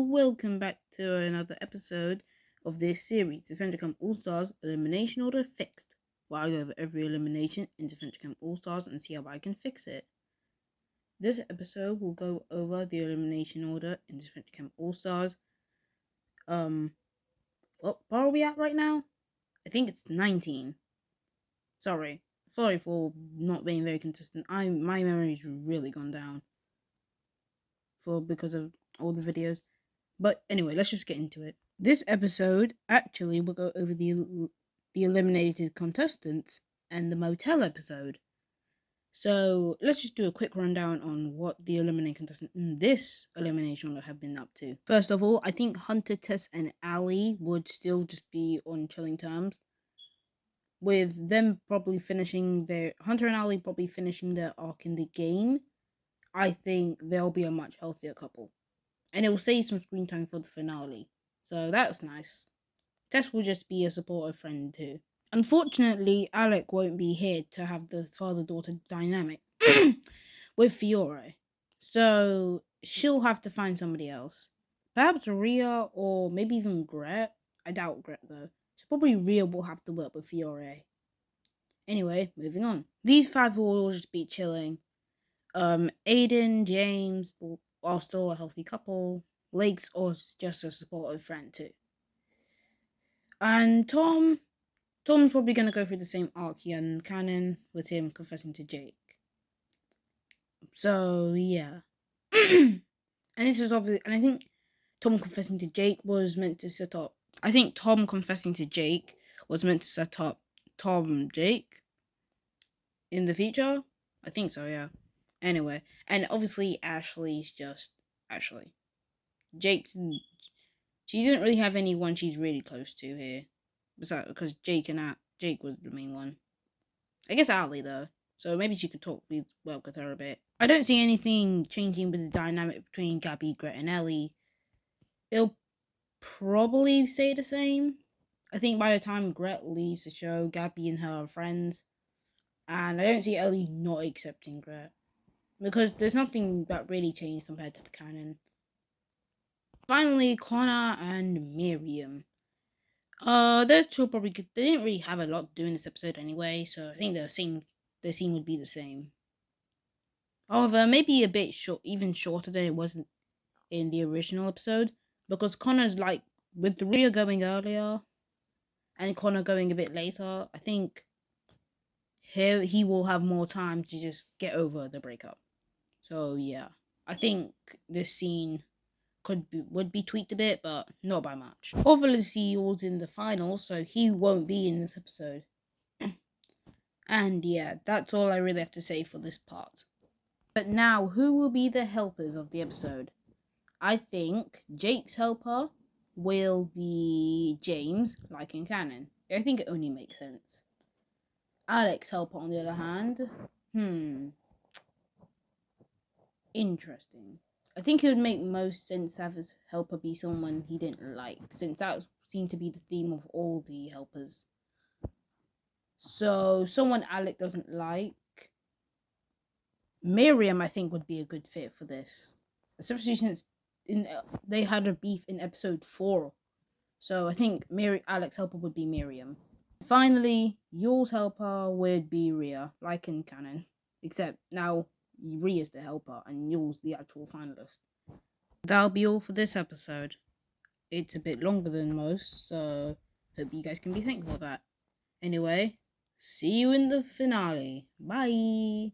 welcome back to another episode of this series, Disventure All Stars Elimination Order Fixed, where I go over every elimination in Disventure All Stars and see how I can fix it. This episode will go over the elimination order in Disventure All Stars. What bar are we at right now? I think it's 19. Sorry for not being very consistent. My memory's really gone down because of all the videos. But anyway, let's just get into it. This episode actually will go over the eliminated contestants and the motel episode. So let's just do a quick rundown on what the eliminated contestants in this elimination have been up to. First of all, I think Hunter, Tess, and Ali would still just be on chilling terms, with them probably finishing Hunter and Ali probably finishing their arc in the game. I think they'll be a much healthier couple. And it will save some screen time for the finale. So that's nice. Tess will just be a supportive friend too. Unfortunately, Alec won't be here to have the father-daughter dynamic with Fiore. So she'll have to find somebody else. Perhaps Rhea or maybe even Gret. I doubt Gret though. So probably Rhea will have to work with Fiore. Anyway, moving on. These five will all just be chilling. Aiden, James are still a healthy couple. Lake's also just a supportive friend too. And Tom's probably going to go through the same arc here in canon with him confessing to Jake. So, yeah. And this is obviously, and I think Tom confessing to Jake was meant to set up, Tom Jake in the future. I think so, yeah. Anyway, and obviously Ashley's just Ashley. She doesn't really have anyone she's really close to here. Besides, because Jake was the main one. I guess Ali though, so maybe she could work with her a bit. I don't see anything changing with the dynamic between Gabby, Gret, and Ellie. It'll probably stay the same. I think by the time Gret leaves the show, Gabby and her are friends, and I don't see Ellie not accepting Gret because there's nothing that really changed compared to the canon. Finally, Connor and Miriam. Those two probably they didn't really have a lot to do in this episode anyway, so I think the scene would be the same. However, maybe a bit even shorter than it was in the original episode, because Connor's like with Rhea going earlier and Connor going a bit later. I think here he will have more time to just get over the breakup. So yeah, I think this scene would be tweaked a bit, but not by much. Obviously, he was in the finals, so he won't be in this episode. And yeah, that's all I really have to say for this part. But now, who will be the helpers of the episode? I think Jake's helper will be James, like in canon. I think it only makes sense. Alec's helper, on the other hand, interesting. I think it would make most sense to have his helper be someone he didn't like, since that seemed to be the theme of all the helpers. So, someone Alec doesn't like. Miriam, I think, would be a good fit for this. Especially since they had a beef in episode 4. So, I think Alec's helper would be Miriam. Finally, Yule's helper would be Rhea, like in canon. Except now Rhea's the helper and Yule's the actual finalist. That'll be all for this episode. It's a bit longer than most, so hope you guys can be thankful for that. Anyway, see you in the finale. Bye!